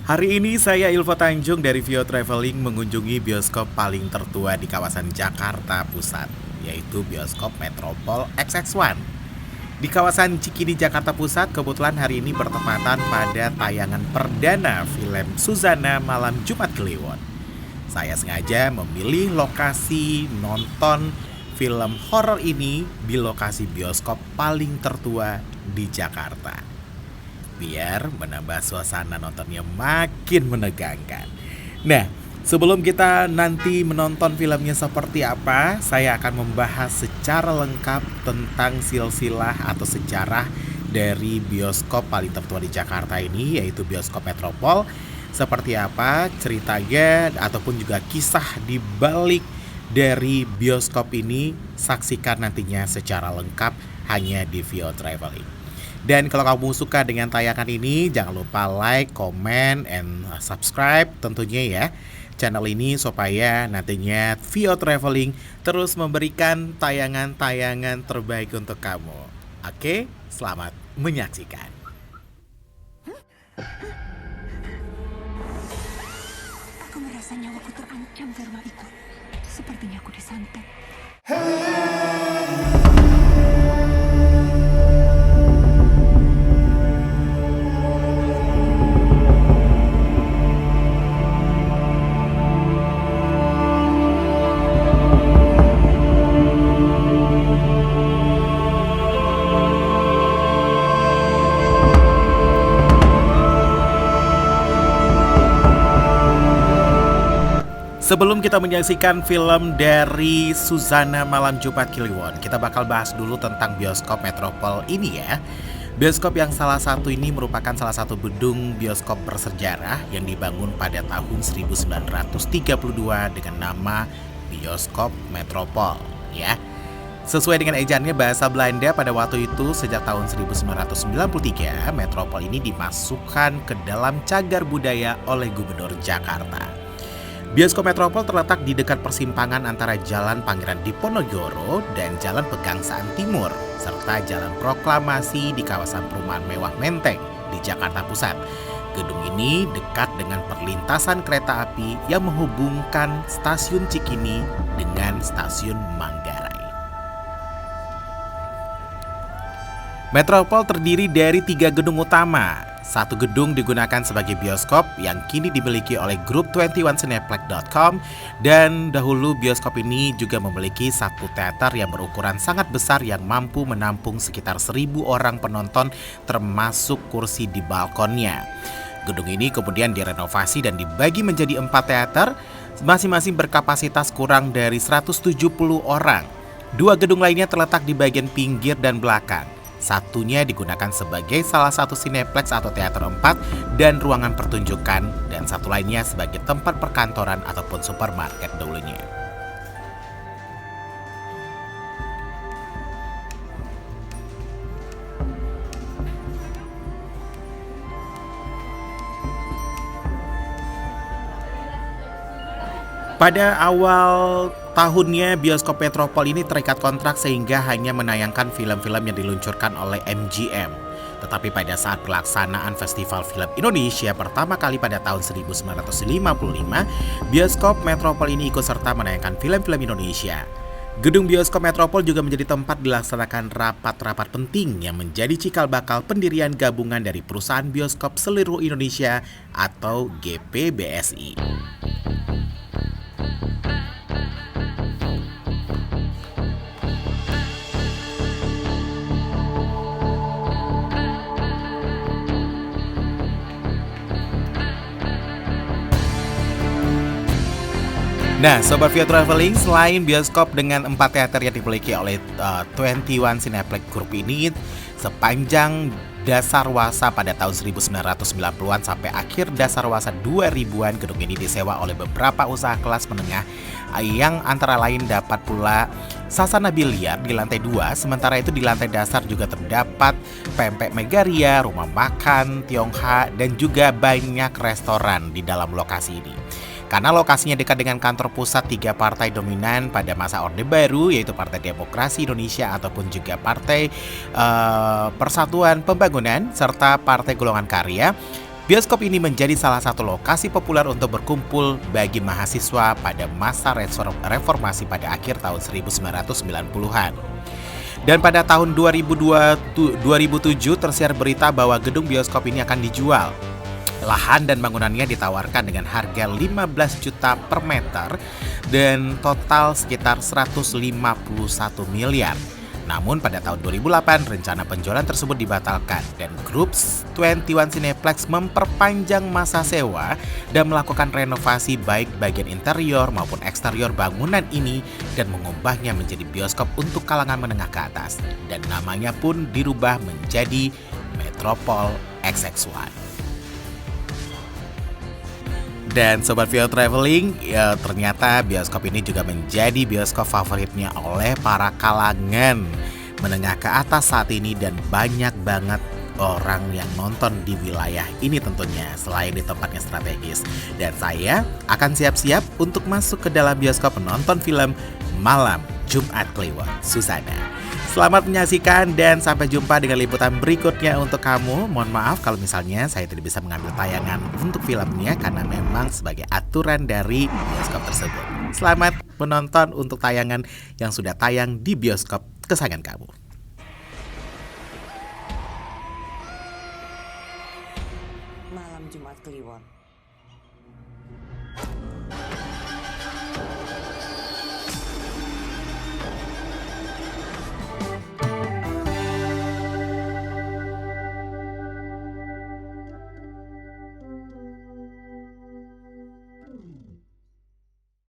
Hari ini saya Ilvo Tanjung dari Vio Traveling mengunjungi bioskop paling tertua di kawasan Jakarta Pusat, yaitu Bioskop Metropol XX1. Di kawasan Cikini, Jakarta Pusat, kebetulan hari ini bertepatan pada tayangan perdana film Suzana Malam Jumat Kliwon. Saya sengaja memilih lokasi nonton film horor ini di lokasi bioskop paling tertua di Jakarta, biar menambah suasana nontonnya makin menegangkan. Nah, sebelum kita nanti menonton filmnya seperti apa, saya akan membahas secara lengkap tentang silsilah atau sejarah dari bioskop paling tertua di Jakarta ini, yaitu Bioskop Metropol. Seperti apa ceritanya ataupun juga kisah di balik dari bioskop ini, saksikan nantinya secara lengkap hanya di Vio Traveling. Dan kalau kamu suka dengan tayangan ini, jangan lupa like, comment, and subscribe tentunya ya channel ini supaya nantinya Vio Traveling terus memberikan tayangan-tayangan terbaik untuk kamu. Oke, selamat menyaksikan. Aku merasa nyawaku terancam di rumah itu. Sepertinya aku disantet. Sebelum kita menyaksikan film dari Suzana Malam Jumat Kliwon, kita bakal bahas dulu tentang bioskop Metropol ini ya. Bioskop yang salah satu ini merupakan salah satu gedung bioskop bersejarah yang dibangun pada tahun 1932 dengan nama Bioskop Metropol ya. Sesuai dengan ejaannya bahasa Belanda pada waktu itu, sejak tahun 1993, Metropol ini dimasukkan ke dalam cagar budaya oleh Gubernur Jakarta. Bioskop Metropol terletak di dekat persimpangan antara Jalan Pangeran Diponegoro dan Jalan Pegangsaan Timur, serta Jalan Proklamasi di kawasan perumahan mewah Menteng di Jakarta Pusat. Gedung ini dekat dengan perlintasan kereta api yang menghubungkan stasiun Cikini dengan stasiun Manggarai. Metropol terdiri dari 3 gedung utama. Satu gedung digunakan sebagai bioskop yang kini dimiliki oleh grup 21cineplex.com, dan dahulu bioskop ini juga memiliki satu teater yang berukuran sangat besar yang mampu menampung sekitar 1.000 orang penonton termasuk kursi di balkonnya. Gedung ini kemudian direnovasi dan dibagi menjadi 4 teater, masing-masing berkapasitas kurang dari 170 orang. 2 gedung lainnya terletak di bagian pinggir dan belakang. Satunya digunakan sebagai salah satu Cineplex atau teater 4 dan ruangan pertunjukan, dan satu lainnya sebagai tempat perkantoran ataupun supermarket dulunya. Pada awal tahunnya, Bioskop Metropol ini terikat kontrak sehingga hanya menayangkan film-film yang diluncurkan oleh MGM. Tetapi pada saat pelaksanaan Festival Film Indonesia pertama kali pada tahun 1955, Bioskop Metropol ini ikut serta menayangkan film-film Indonesia. Gedung Bioskop Metropol juga menjadi tempat dilaksanakan rapat-rapat penting yang menjadi cikal bakal pendirian gabungan dari Perusahaan Bioskop Seluruh Indonesia atau GPBSI. Nah, Sobat Vio Traveling, selain bioskop dengan 4 teater yang dimiliki oleh 21 Cineplex Group ini, sepanjang dasawarsa pada tahun 1990-an sampai akhir dasawarsa 2000-an, gedung ini disewa oleh beberapa usaha kelas menengah yang antara lain dapat pula sasana biliar di lantai 2, sementara itu di lantai dasar juga terdapat pempek Megaria, rumah makan Tionghoa, dan juga banyak restoran di dalam lokasi ini. Karena lokasinya dekat dengan kantor pusat 3 partai dominan pada masa Orde Baru, yaitu Partai Demokrasi Indonesia ataupun juga Partai Persatuan Pembangunan serta Partai Golongan Karya, Bioskop ini menjadi salah satu lokasi populer untuk berkumpul bagi mahasiswa pada masa reformasi pada akhir tahun 1990-an. Dan pada tahun 2007 tersiar berita bahwa gedung bioskop ini akan dijual. Lahan dan bangunannya ditawarkan dengan harga 15 juta per meter dan total sekitar 151 miliar. Namun pada tahun 2008 rencana penjualan tersebut dibatalkan dan grup 21 Cineplex memperpanjang masa sewa dan melakukan renovasi baik bagian interior maupun eksterior bangunan ini dan mengubahnya menjadi bioskop untuk kalangan menengah ke atas dan namanya pun dirubah menjadi Metropol XX1. Dan Sobat Vio Traveling, ternyata bioskop ini juga menjadi bioskop favoritnya oleh para kalangan menengah ke atas saat ini dan banyak banget orang yang nonton di wilayah ini tentunya selain di tempatnya strategis. Dan saya akan siap-siap untuk masuk ke dalam bioskop menonton film Malam Jumat Kliwon Susana. Selamat menyaksikan dan sampai jumpa dengan liputan berikutnya untuk kamu. Mohon maaf kalau misalnya saya tidak bisa mengambil tayangan untuk filmnya karena memang sebagai aturan dari bioskop tersebut. Selamat menonton untuk tayangan yang sudah tayang di bioskop kesayangan kamu. Malam Jumat Kliwon.